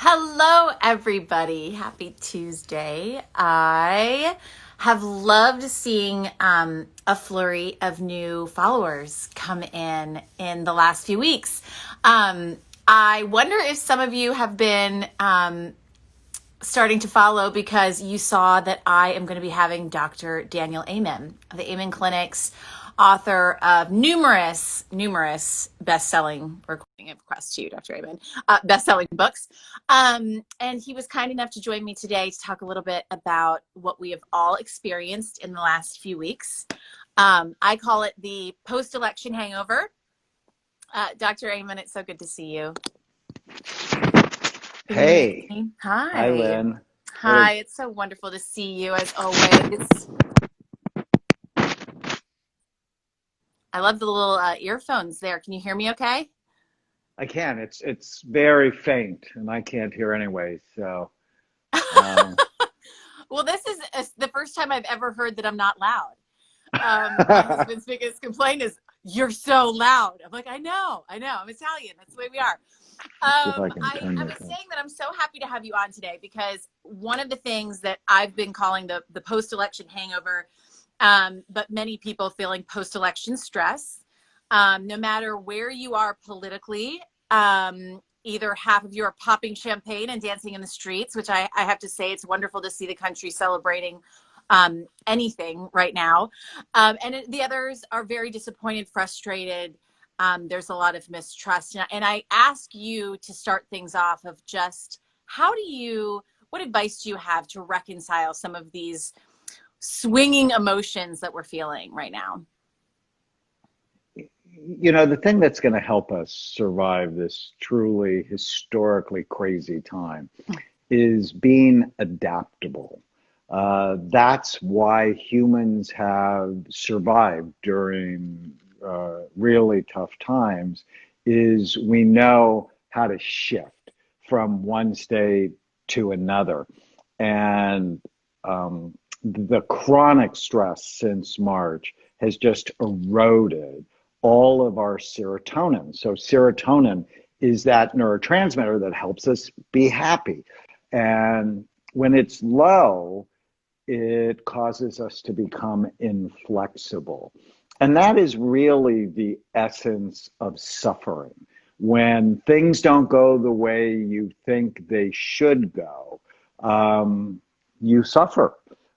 Hello, everybody. Happy Tuesday. I have loved seeing a flurry of new followers come in the last few weeks. I wonder if some of you have been starting to follow because you saw that I am going to be having Dr. Daniel Amen of the Amen Clinics, author of numerous best-selling, recording of request to you, Dr. Amen, best-selling books. And he was kind enough to join me today to talk a little bit about what we have all experienced in the last few weeks. I call it the post-election hangover. Dr. Amen, it's so good to see you. Hey, hi, Hi. Lynn. Hi, it's so wonderful to see you as always. I love the little earphones there. Can you hear me okay? I can. It's very faint, and I can't hear anyway. So, um, Well, this is the first time I've ever heard that I'm not loud. My husband's biggest complaint is, "You're so loud." I'm like, I know. I'm Italian. That's the way we are. see if I can turn I this was up. saying that I'm so happy to have you on today because one of the things that I've been calling the post-election hangover, but many people feeling post-election stress, no matter where you are politically, either half of you are popping champagne and dancing in the streets, which I have to say it's wonderful to see the country celebrating anything right now. The others are very disappointed, frustrated. There's a lot of mistrust. And I ask you to start things off of just what advice do you have to reconcile some of these swinging emotions that we're feeling right now? The thing that's going to help us survive this truly historically crazy time is being adaptable. That's why humans have survived during really tough times, is we know how to shift from one state to another. And the chronic stress since March has just eroded all of our serotonin. So serotonin is that neurotransmitter that helps us be happy. And when it's low, it causes us to become inflexible. And that is really the essence of suffering. When things don't go the way you think they should go, you suffer.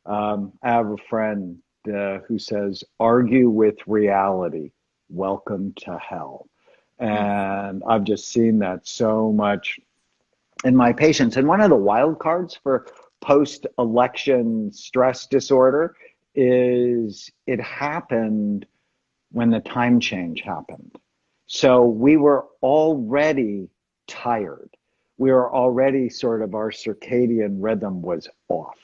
I have a friend who says, argue with reality, welcome to hell. And I've just seen that so much in my patients. And one of the wild cards for post-election stress disorder is it happened when the time change happened. So we were already tired. We were already sort of, our circadian rhythm was off.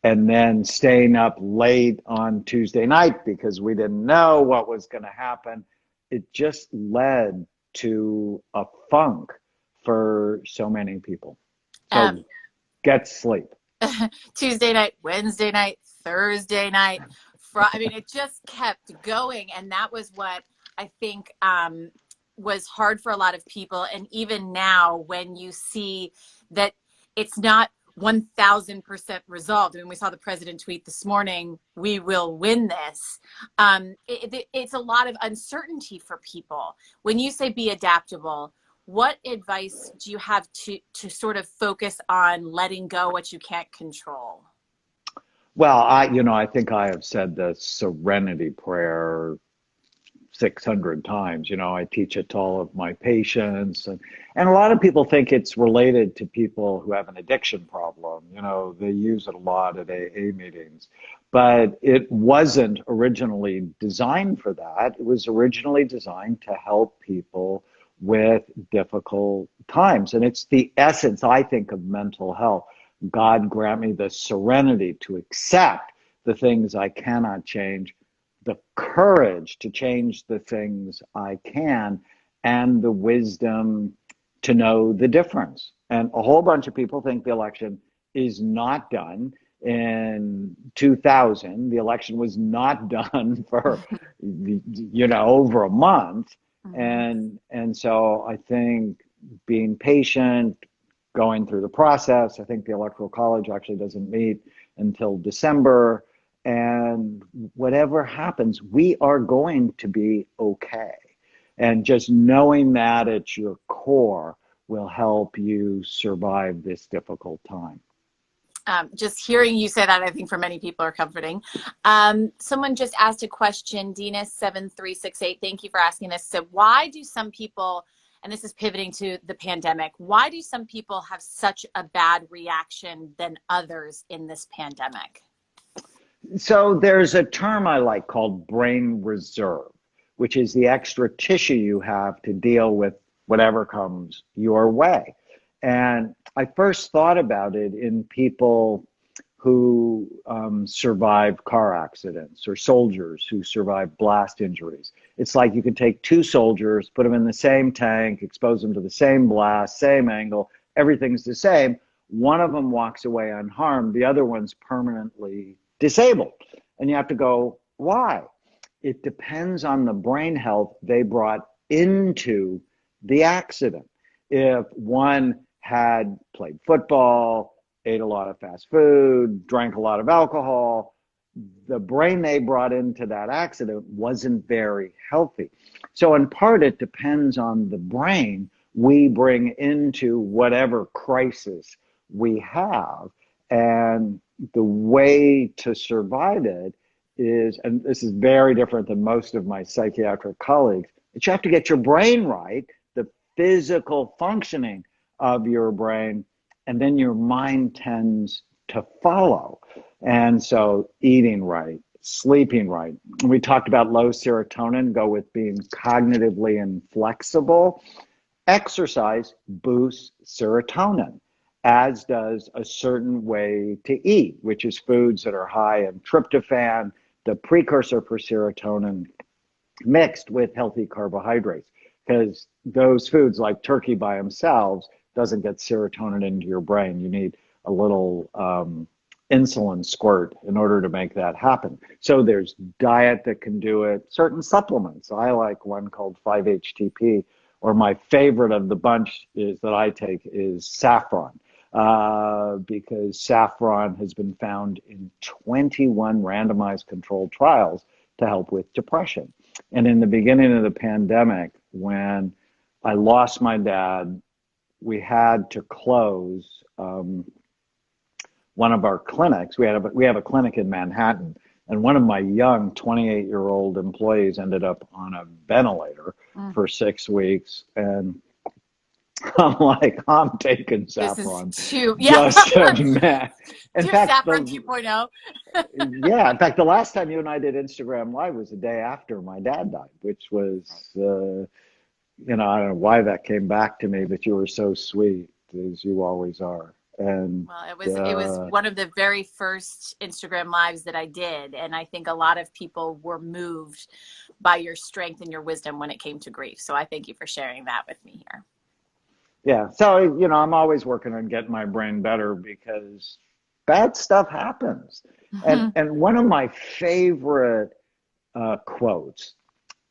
And then staying up late on Tuesday night because we didn't know what was going to happen, it just led to a funk for so many people. Um, So get sleep. Tuesday night, Wednesday night, Thursday night. I mean, it just kept going. And that was what I think was hard for a lot of people. And even now, when you see that it's not 1000% resolved. I mean, we saw the president tweet this morning, "We will win this." It's a lot of uncertainty for people. When you say be adaptable, what advice do you have to sort of focus on letting go what you can't control? Well, I think I have said the serenity prayer 600 times. I teach it to all of my patients. And a lot of people think it's related to people who have an addiction problem. They use it a lot at AA meetings. But it wasn't originally designed for that. It was originally designed to help people with difficult times. And it's the essence, I think, of mental health. God grant me the serenity to accept the things I cannot change, the courage to change the things I can, and the wisdom to know the difference. And a whole bunch of people think the election is not done. In 2000, the election was not done for, over a month. Mhm. And so I think being patient, going through the process. I think the Electoral College actually doesn't meet until December. And whatever happens, we are going to be okay. And just knowing that at your core will help you survive this difficult time. Just hearing you say that, I think for many people are comforting. Someone just asked a question, Dina7368, thank you for asking this. So why do some people, and this is pivoting to the pandemic, why do some people have such a bad reaction than others in this pandemic? So there's a term I like called brain reserve, which is the extra tissue you have to deal with whatever comes your way. And I first thought about it in people who survive car accidents or soldiers who survive blast injuries. It's like you could take two soldiers, put them in the same tank, expose them to the same blast, same angle, everything's the same. One of them walks away unharmed, the other one's permanently disabled. And you have to go, why? It depends on the brain health they brought into the accident. If one had played football, ate a lot of fast food, drank a lot of alcohol, the brain they brought into that accident wasn't very healthy. So in part, it depends on the brain we bring into whatever crisis we have. And the way to survive it is, and this is very different than most of my psychiatric colleagues, that you have to get your brain right, the physical functioning of your brain, and then your mind tends to follow. And so eating right, sleeping right. We talked about low serotonin, go with being cognitively inflexible. Exercise boosts serotonin, as does a certain way to eat, which is foods that are high in tryptophan, the precursor for serotonin, mixed with healthy carbohydrates. Because those foods like turkey by themselves doesn't get serotonin into your brain. You need a little insulin squirt in order to make that happen. So there's diet that can do it, certain supplements. I like one called 5-HTP, or my favorite of the bunch is that I take is saffron, because saffron has been found in 21 randomized controlled trials to help with depression. And in the beginning of the pandemic, when I lost my dad, we had to close one of our clinics. We have a clinic in Manhattan, and one of my young 28-year-old employees ended up on a ventilator for 6 weeks. And I'm like, I'm taking saffron. This is too, Just a mess. In fact, saffron 2.0. yeah, in fact, the last time you and I did Instagram Live was the day after my dad died, which was, I don't know why that came back to me, but you were so sweet, as you always are. And well, it was one of the very first Instagram lives that I did, and I think a lot of people were moved by your strength and your wisdom when it came to grief. So I thank you for sharing that with me here. Yeah, so I'm always working on getting my brain better because bad stuff happens. And one of my favorite quotes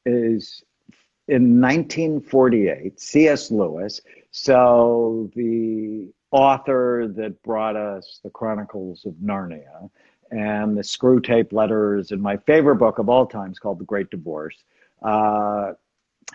is in 1948, C.S. Lewis, so the author that brought us the Chronicles of Narnia and the Screw Tape Letters, and my favorite book of all time is called The Great Divorce.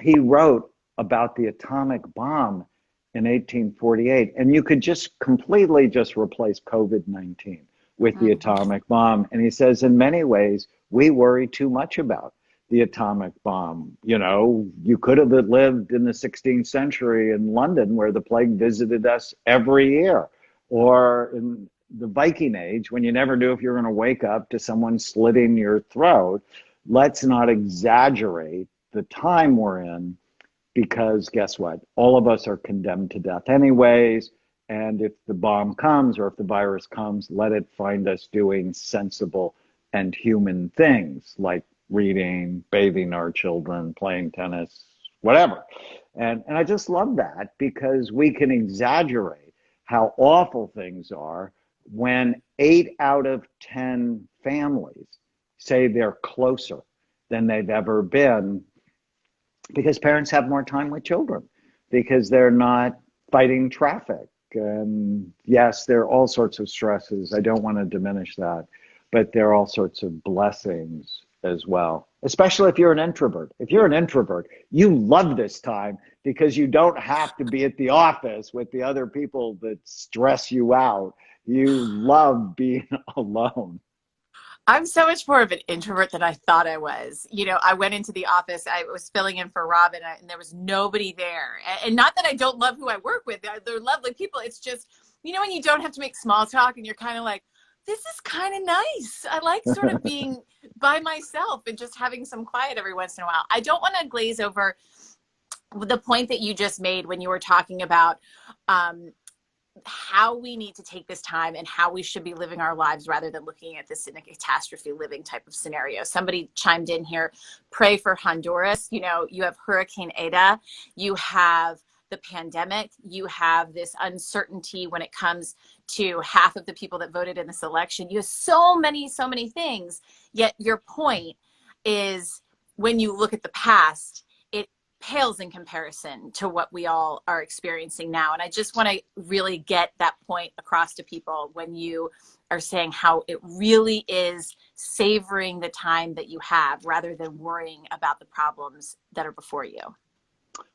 He wrote about the atomic bomb in 1848, and you could just completely just replace COVID-19 with the atomic bomb. And he says, in many ways, we worry too much about the atomic bomb. You could have lived in the 16th century in London, where the plague visited us every year, or in the Viking Age, when you never knew if you were going to wake up to someone slitting your throat. Let's not exaggerate the time we're in, because guess what? All of us are condemned to death anyways. And if the bomb comes, or if the virus comes, let it find us doing sensible and human things like reading, bathing our children, playing tennis, whatever. And I just love that, because we can exaggerate how awful things are when 8 out of 10 families say they're closer than they've ever been, because parents have more time with children, because they're not fighting traffic And yes, there are all sorts of stresses. I don't want to diminish that, but there are all sorts of blessings as well, especially if you're an introvert. If you're an introvert, you love this time because you don't have to be at the office with the other people that stress you out. You love being alone. I'm so much more of an introvert than I thought I was. I went into the office, I was filling in for Robin, and there was nobody there. And not that I don't love who I work with, they're lovely people. It's just, when you don't have to make small talk and you're kind of like, this is kind of nice. I like sort of being by myself and just having some quiet every once in a while. I don't want to glaze over the point that you just made when you were talking about how we need to take this time and how we should be living our lives rather than looking at this in a catastrophe living type of scenario. Somebody chimed in here, pray for Honduras. You have Hurricane Eta, you have the pandemic, you have this uncertainty when it comes to half of the people that voted in this election. You have so many things. Yet your point is, when you look at the past, pales in comparison to what we all are experiencing now. And I just want to really get that point across to people when you are saying how it really is savoring the time that you have rather than worrying about the problems that are before you.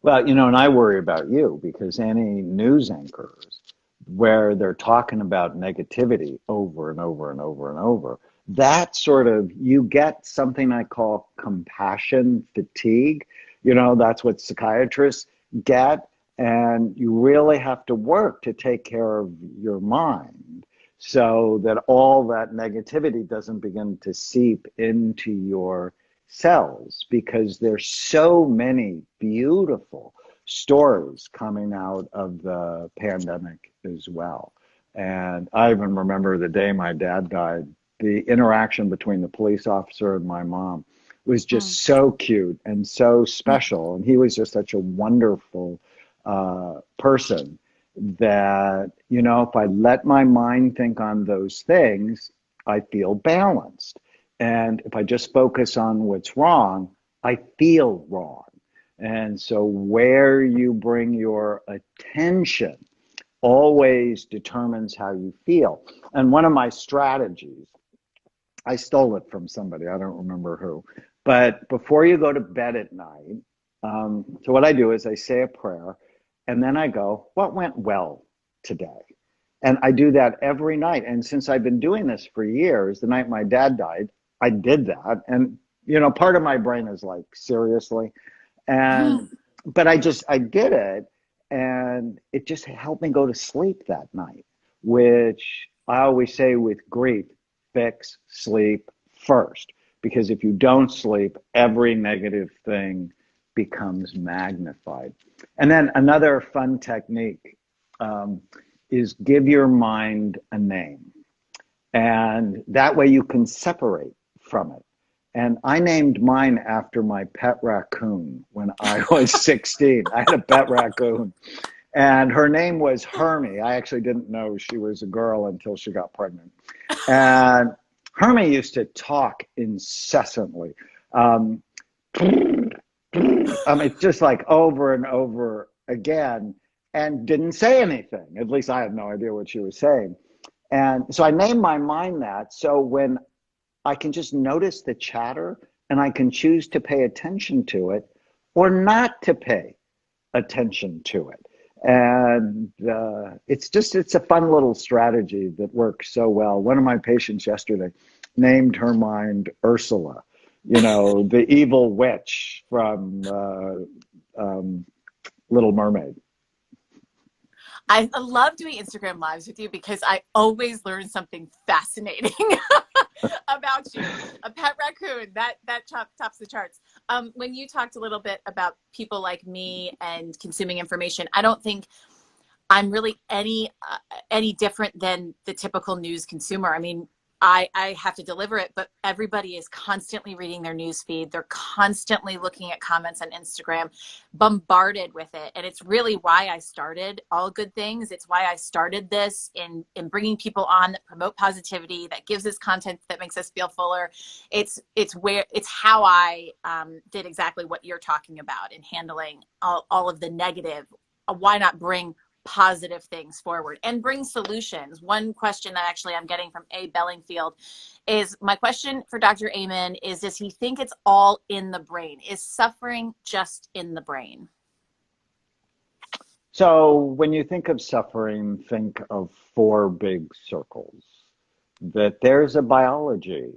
Well, and I worry about you because any news anchors where they're talking about negativity over and over and over and over, that sort of, you get something I call compassion fatigue. That's what psychiatrists get. And you really have to work to take care of your mind so that all that negativity doesn't begin to seep into your cells, because there's so many beautiful stories coming out of the pandemic as well. And I even remember the day my dad died, the interaction between the police officer and my mom was just so cute and so special. And he was just such a wonderful person that, if I let my mind think on those things, I feel balanced. And if I just focus on what's wrong, I feel wrong. And so where you bring your attention always determines how you feel. And one of my strategies, I stole it from somebody, I don't remember who, but before you go to bed at night, so what I do is I say a prayer and then I go, what went well today? And I do that every night. And since I've been doing this for years, the night my dad died, I did that. And, part of my brain is like, seriously? But I did it, and it just helped me go to sleep that night, which I always say with grief, fix sleep first. Because if you don't sleep, every negative thing becomes magnified. And then another fun technique is give your mind a name. And that way you can separate from it. And I named mine after my pet raccoon when I was 16. I had a pet raccoon. And her name was Hermie. I actually didn't know she was a girl until she got pregnant. And Hermie used to talk incessantly. Just like over and over again, and didn't say anything. At least I had no idea what she was saying. And so I named my mind that. So when I can just notice the chatter and I can choose to pay attention to it or not to pay attention to it. And it's a fun little strategy that works so well. One of my patients yesterday named her mind Ursula, the evil witch from Little Mermaid. I love doing Instagram lives with you because I always learn something fascinating about you. A pet raccoon, that tops the charts. When you talked a little bit about people like me and consuming information, I don't think I'm really any different than the typical news consumer. I mean, I have to deliver it, but everybody is constantly reading their news feed. They're constantly looking at comments on Instagram, bombarded with it. And it's really why I started All Good Things. It's why I started this in bringing people on that promote positivity, that gives us content that makes us feel fuller. It's how I did exactly what you're talking about in handling all of the negative. Why not bring positive things forward and bring solutions. One question that actually I'm getting from A. Bellingfield is, my question for Dr. Amen is, does he think it's all in the brain? Is suffering just in the brain? So when you think of suffering, think of four big circles. That there's a biology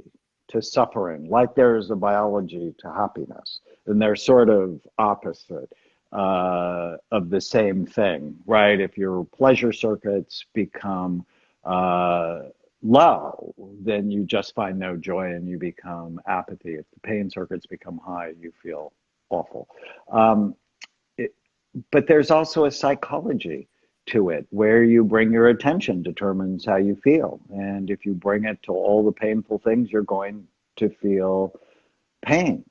to suffering, like there's a biology to happiness, and they're sort of opposite of the same thing, right? If your pleasure circuits become low, then you just find no joy and you become apathy. If the pain circuits become high, you feel awful. Um, but there's also a psychology to it where you bring your attention determines how you feel. And if you bring it to all the painful things, you're going to feel pain.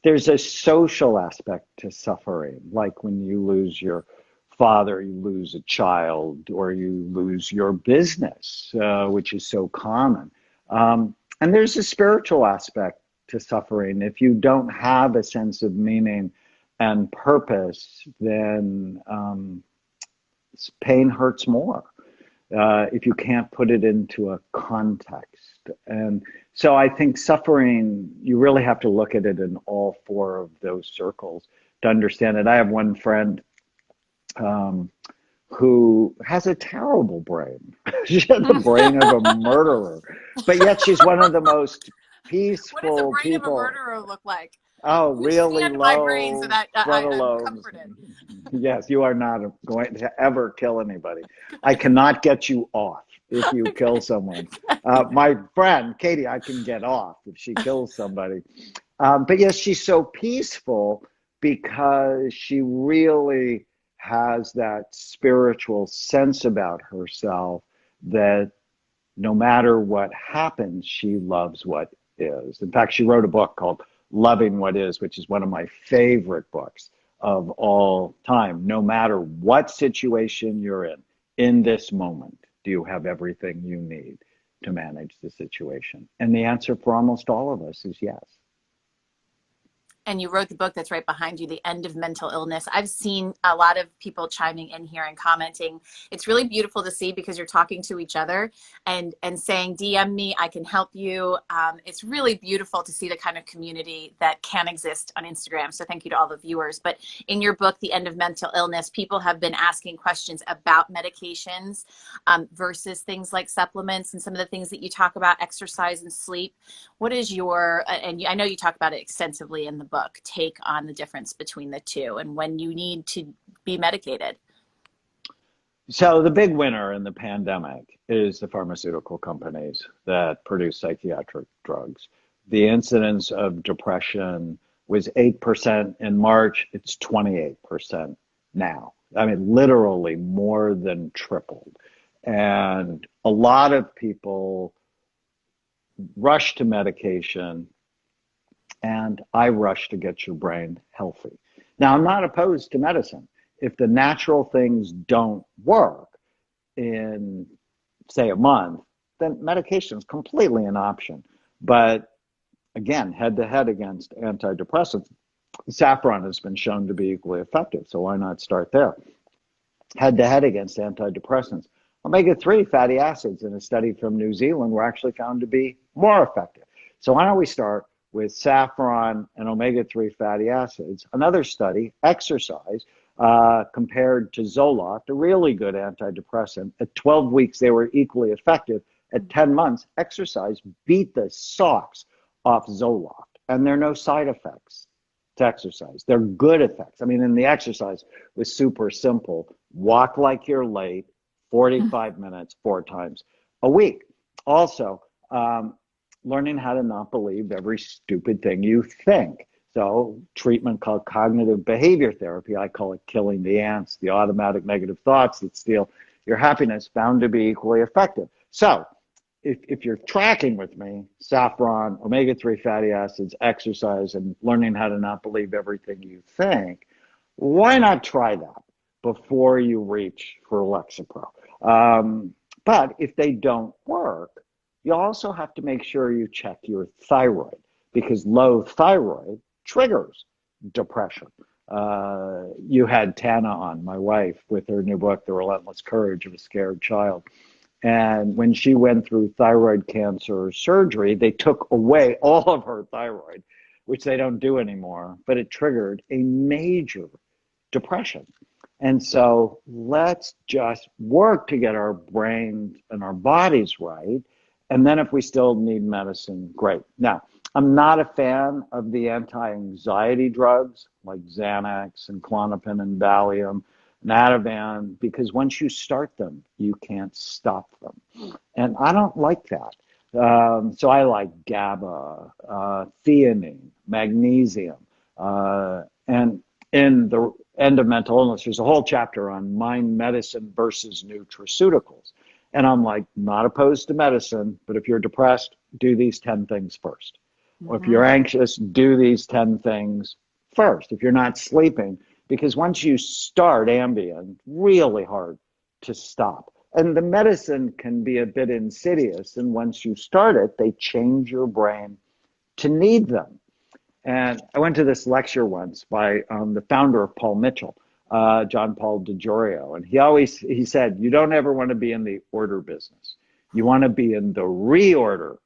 There's a social aspect to suffering, like when you lose your father, you lose a child, or you lose your business, which is so common. And there's a spiritual aspect to suffering. If you don't have a sense of meaning and purpose, then pain hurts more if you can't put it into a context. And so I think suffering, you really have to look at it in all four of those circles to understand it. I have one friend who has a terrible brain. She has the brain of a murderer, but yet she's one of the most What does the peaceful brain of a people. murderer look like? Oh, You really scanned my brain so low that frontal I'm lobes. comforted. Yes, you are not going to ever kill anybody. I cannot get you off if you kill someone. My friend, Katie, I can get off if she kills somebody. But yes, she's so peaceful because she really has that spiritual sense about herself that no matter what happens, she loves what is. In fact, she wrote a book called Loving What Is, which is one of my favorite books of all time. No matter what situation you're in this moment, do you have everything you need to manage the situation? And the answer for almost all of us is yes. And you wrote the book that's right behind you, The End of Mental Illness. I've seen a lot of people chiming in here and commenting. It's really beautiful to see because you're talking to each other and saying, DM me, I can help you. It's really beautiful to see the kind of community that can exist on Instagram. So thank you to all the viewers. But in your book, The End of Mental Illness, people have been asking questions about medications versus things like supplements and some of the things that you talk about, exercise and sleep. What is your, and I know you talk about it extensively in the book, take on the difference between the two and when you need to be medicated? So the big winner in the pandemic is the pharmaceutical companies that produce psychiatric drugs. The incidence of depression was 8% in March. It's 28% now. I mean, literally more than tripled. And a lot of people rush to medication, and I rush to get your brain healthy. Now, I'm not opposed to medicine. If the natural things don't work in, say, a month, then medication is completely an option. But again, head to head against antidepressants, saffron has been shown to be equally effective. So why not start there? Head to head against antidepressants. Omega-3 fatty acids in a study from New Zealand were actually found to be more effective. So why don't we start with saffron and omega-3 fatty acids? Another study, exercise, compared to Zoloft, a really good antidepressant. At 12 weeks, they were equally effective. At 10 months, exercise beat the socks off Zoloft. And there are no side effects to exercise. They're good effects. I mean, and the exercise was super simple. Walk like you're late, 45 minutes, 4 times a week. Also, learning how to not believe every stupid thing you think. So treatment called cognitive behavior therapy, I call it killing the ants, the automatic negative thoughts that steal your happiness, found to be equally effective. So if you're tracking with me, saffron, omega-3 fatty acids, exercise, and learning how to not believe everything you think, why not try that before you reach for Lexapro? But if they don't work, you also have to make sure you check your thyroid because low thyroid triggers depression. You had Tana on, my wife, with her new book, The Relentless Courage of a Scared Child. And when she went through thyroid cancer surgery, they took away all of her thyroid, which they don't do anymore, but it triggered a major depression. And so let's just work to get our brains and our bodies right. And then if we still need medicine, great. Now, I'm not a fan of the anti-anxiety drugs like Xanax and Klonopin and Valium and Ativan, because once you start them, you can't stop them. And I don't like that. So I like GABA, theanine, magnesium, and in the end of mental illness, there's a whole chapter on mind medicine versus nutraceuticals. And I'm like, not opposed to medicine, but if you're depressed, do these 10 things first. Or if you're anxious, do these 10 things first. If you're not sleeping, because once you start Ambien, really hard to stop. And the medicine can be a bit insidious. And once you start it, they change your brain to need them. And I went to this lecture once by the founder of Paul Mitchell, John Paul DiGiorio. And he said, you don't ever want to be in the order business. You want to be in the reorder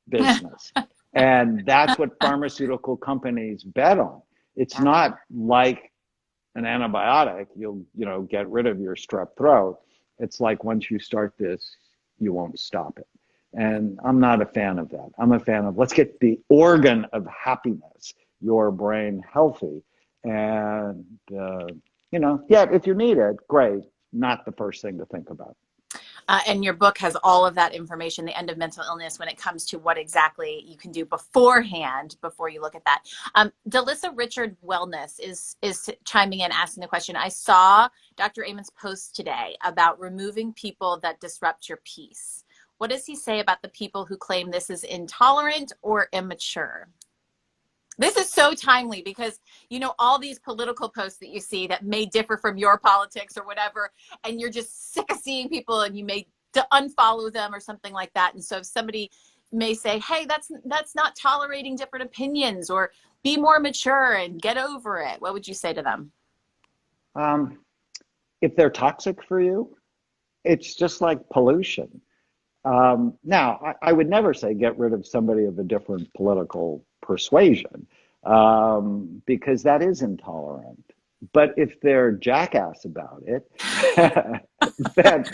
business. And that's what pharmaceutical companies bet on. It's not like an antibiotic, you'll get rid of your strep throat. It's like once you start this, you won't stop it. And I'm not a fan of that. I'm a fan of let's get the organ of happiness, your brain, healthy. And, if you need it, great. Not the first thing to think about. And your book has all of that information, the end of mental illness, when it comes to what exactly you can do beforehand, before you look at that. Delissa Richard Wellness is chiming in, asking the question. I saw Dr. Amen's post today about removing people that disrupt your peace. What does he say about the people who claim this is intolerant or immature? This is so timely because, all these political posts that you see that may differ from your politics or whatever, and you're just sick of seeing people and you may unfollow them or something like that. And so if somebody may say, hey, that's not tolerating different opinions, or be more mature and get over it, what would you say to them? If they're toxic for you, it's just like pollution. Now, I would never say get rid of somebody of a different political persuasion, because that is intolerant. But if they're jackass about it, then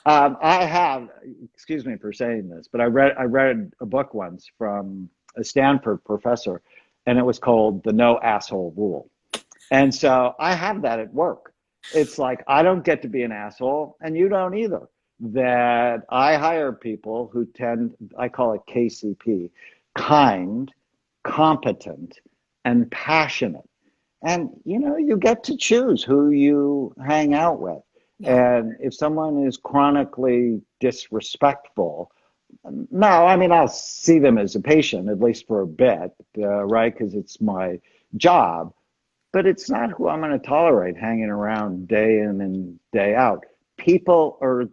I have, excuse me for saying this, but I read a book once from a Stanford professor, and it was called The No Asshole Rule. And so I have that at work. It's like, I don't get to be an asshole, and you don't either. That I hire people who I call it KCP, kind, competent, and passionate. And, you get to choose who you hang out with. Yeah. And if someone is chronically disrespectful, no, I'll see them as a patient, at least for a bit, right? Because it's my job. But it's not who I'm going to tolerate hanging around day in and day out. People are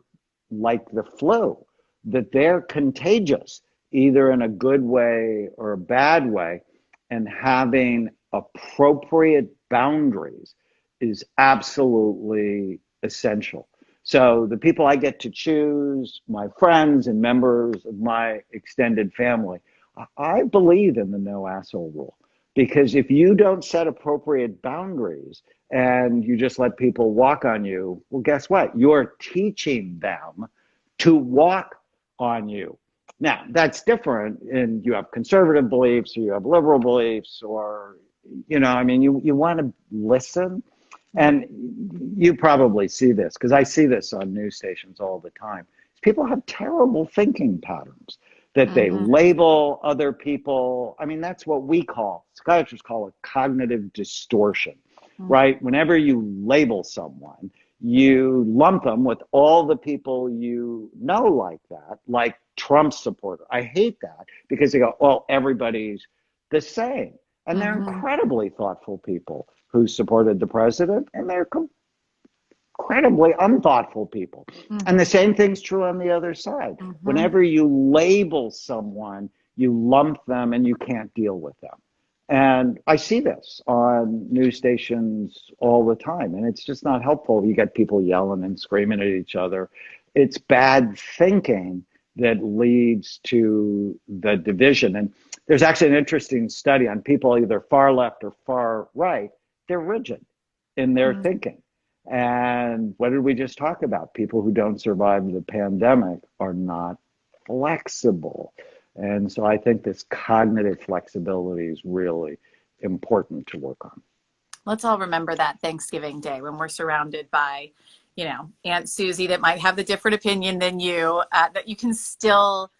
like the flu, that they're contagious, either in a good way or a bad way, and having appropriate boundaries is absolutely essential. So the people I get to choose, my friends and members of my extended family, I believe in the no asshole rule. Because if you don't set appropriate boundaries and you just let people walk on you, well, guess what? You're teaching them to walk on you. Now, that's different, and you have conservative beliefs or you have liberal beliefs, or, you want to listen. And you probably see this, because I see this on news stations all the time. People have terrible thinking patterns that they label other people. That's what psychiatrists call it cognitive distortion, right? Whenever you label someone, you lump them with all the people you know like that, like Trump supporter. I hate that, because they go, well, everybody's the same. And they're incredibly thoughtful people who supported the president, and they're incredibly unthoughtful people. And the same thing's true on the other side. Whenever you label someone, you lump them and you can't deal with them. And I see this on news stations all the time, and it's just not helpful. You get people yelling and screaming at each other. It's bad thinking that leads to the division. And there's actually an interesting study on people either far left or far right. They're rigid in their thinking. And what did we just talk about? People who don't survive the pandemic are not flexible. And so I think this cognitive flexibility is really important to work on. Let's all remember that Thanksgiving Day when we're surrounded by, Aunt Susie that might have the different opinion than you, that you can still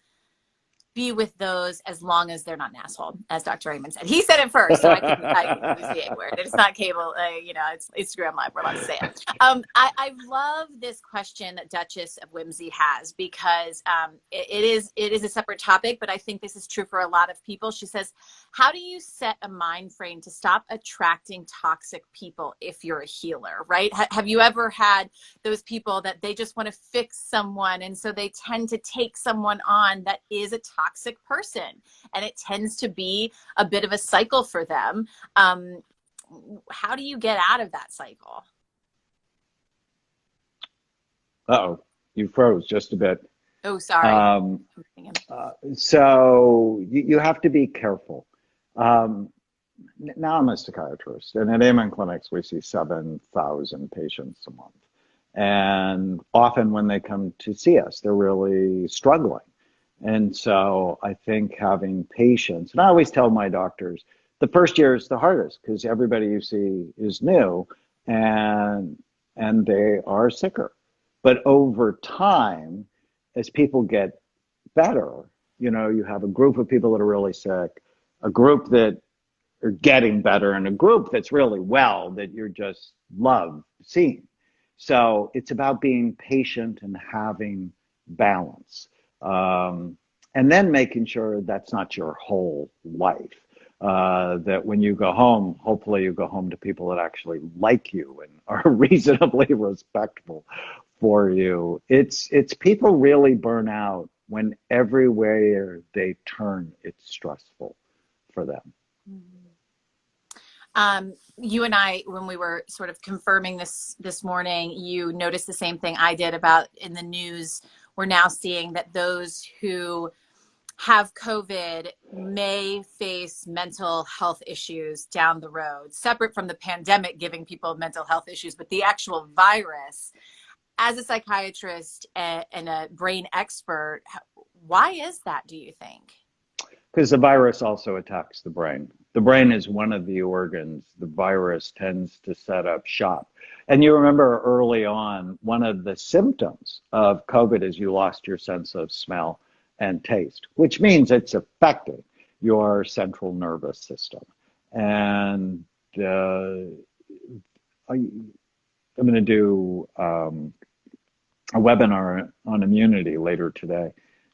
be with those as long as they're not an asshole, as Dr. Raymond said. He said it first, so I can use the A word. It's not cable, it's Instagram Live. We're allowed to say it. I love this question that Duchess of Whimsy has because it is a separate topic, but I think this is true for a lot of people. She says, how do you set a mind frame to stop attracting toxic people if you're a healer, right? Have you ever had those people that they just want to fix someone, and so they tend to take someone on that is a toxic person, and it tends to be a bit of a cycle for them. How do you get out of that cycle? Uh-oh, you froze just a bit. Oh, sorry. So you have to be careful. Now I'm a psychiatrist, and at Amen clinics we see 7,000 patients a month. And often when they come to see us, they're really struggling. And so I think having patience, and I always tell my doctors, the first year is the hardest because everybody you see is new and they are sicker. But over time, as people get better, you have a group of people that are really sick, a group that are getting better, and a group that's really well that you're just love seeing. So it's about being patient and having balance. And then making sure that's not your whole life. That when you go home, hopefully you go home to people that actually like you and are reasonably respectful for you. It's people really burn out when everywhere they turn, it's stressful for them. You and I, when we were sort of confirming this morning, you noticed the same thing I did about in the news. We're now seeing that those who have COVID may face mental health issues down the road, separate from the pandemic giving people mental health issues, but the actual virus. As a psychiatrist and a brain expert, why is that, do you think? Because the virus also attacks the brain. The brain is one of the organs the virus tends to set up shop. And you remember early on, one of the symptoms of COVID is you lost your sense of smell and taste, which means it's affecting your central nervous system. And I'm going to do a webinar on immunity later today.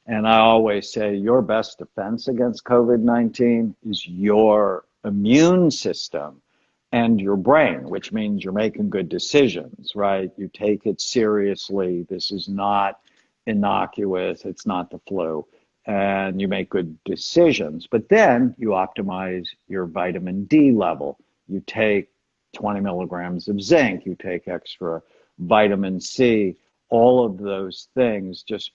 And I always say your best defense against COVID-19 is your immune system and your brain, which means you're making good decisions, right? You take it seriously. This is not innocuous. It's not the flu. And you make good decisions. But then you optimize your vitamin D level. You take 20 milligrams of zinc. You take extra vitamin C. All of those things just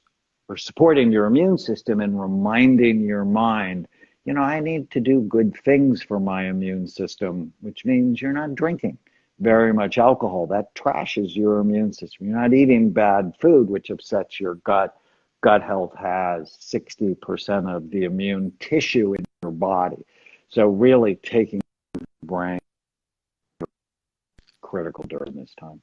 are supporting your immune system and reminding your mind, I need to do good things for my immune system, which means you're not drinking very much alcohol. That trashes your immune system. You're not eating bad food, which upsets your gut. Gut health has 60% of the immune tissue in your body. So really taking your brain is critical during this time.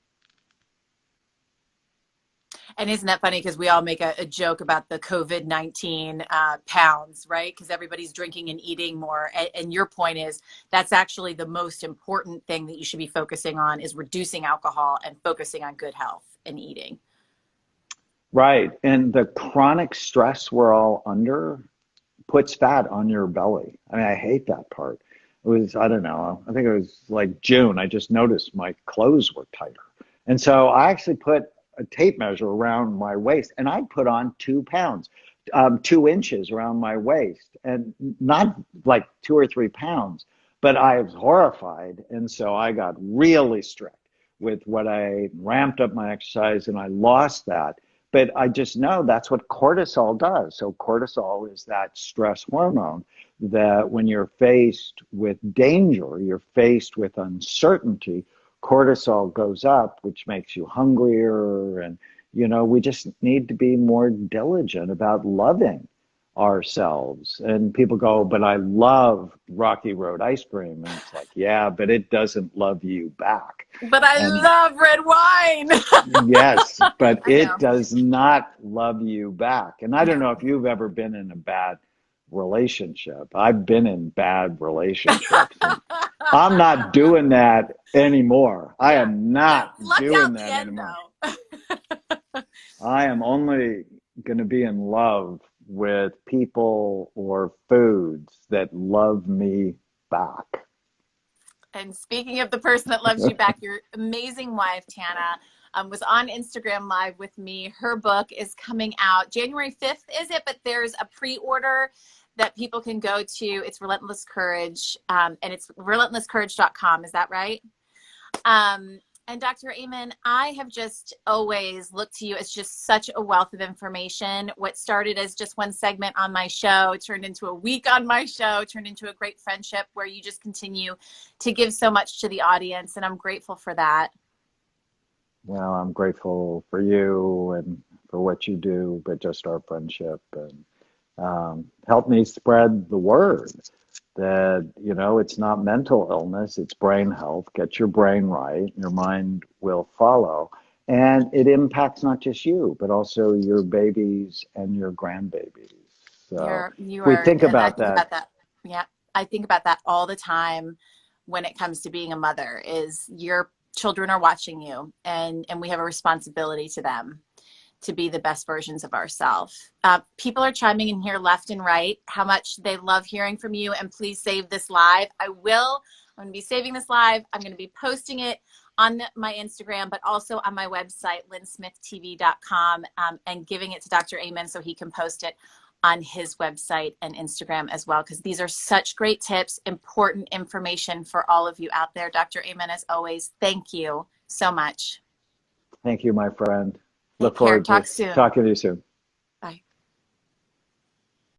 And isn't that funny? Because we all make a joke about the COVID-19 pounds, right? Because everybody's drinking and eating more. And your point is that's actually the most important thing that you should be focusing on is reducing alcohol and focusing on good health and eating. Right. And the chronic stress we're all under puts fat on your belly. I mean, I hate that part. It was, I don't know, I think it was like June. I just noticed my clothes were tighter. And so I actually put a tape measure around my waist, and I put on 2 pounds, 2 inches around my waist, and not like 2 or 3 pounds, But I was horrified. And so I got really strict with what I ramped up my exercise and I lost that. But I just know that's what cortisol does. So cortisol is that stress hormone that when you're faced with danger, you're faced with uncertainty, cortisol goes up, which makes you hungrier. And, we just need to be more diligent about loving ourselves. And people go, but I love Rocky Road ice cream. And it's like, yeah, but it doesn't love you back. But I And love red wine. yes, but I know. it does not love you back. And I don't know if you've ever been in a bad relationship. I've been in bad relationships. And I'm not doing that anymore. I Yeah. am not Lucked doing out the that end, anymore. though. I am only going to be in love with people or foods that love me back. And speaking of the person that loves you back, your amazing wife, Tana, was on Instagram Live with me. Her book is coming out January 5th, is it? But there's a pre-order that people can go to. It's Relentless Courage, and it's relentlesscourage.com. Is that right? And Dr. Amen, I have just always looked to you as just such a wealth of information. What started as just one segment on my show turned into a week on my show, turned into a great friendship where you just continue to give so much to the audience. And I'm grateful for that. Well, I'm grateful for you and for what you do, but just our friendship, and help me spread the word that, it's not mental illness, it's brain health. Get your brain right, your mind will follow. And it impacts not just you, but also your babies and your grandbabies. So You if we are, think and I about think that, about that. Yeah, I think about that all the time when it comes to being a mother. Is your children are watching you, and we have a responsibility to them to be the best versions of ourselves. People are chiming in here left and right how much they love hearing from you, and please save this live. I'm going to be saving this live. I'm going to be posting it on my Instagram, but also on my website, lynnsmithtv.com, and giving it to Dr. Amen so he can post it on his website and Instagram as well, because these are such great tips, important information for all of you out there. Dr. Amen, as always, thank you so much. thank you, my friend. Take Look care. forward to Talk soon. talking to you soon.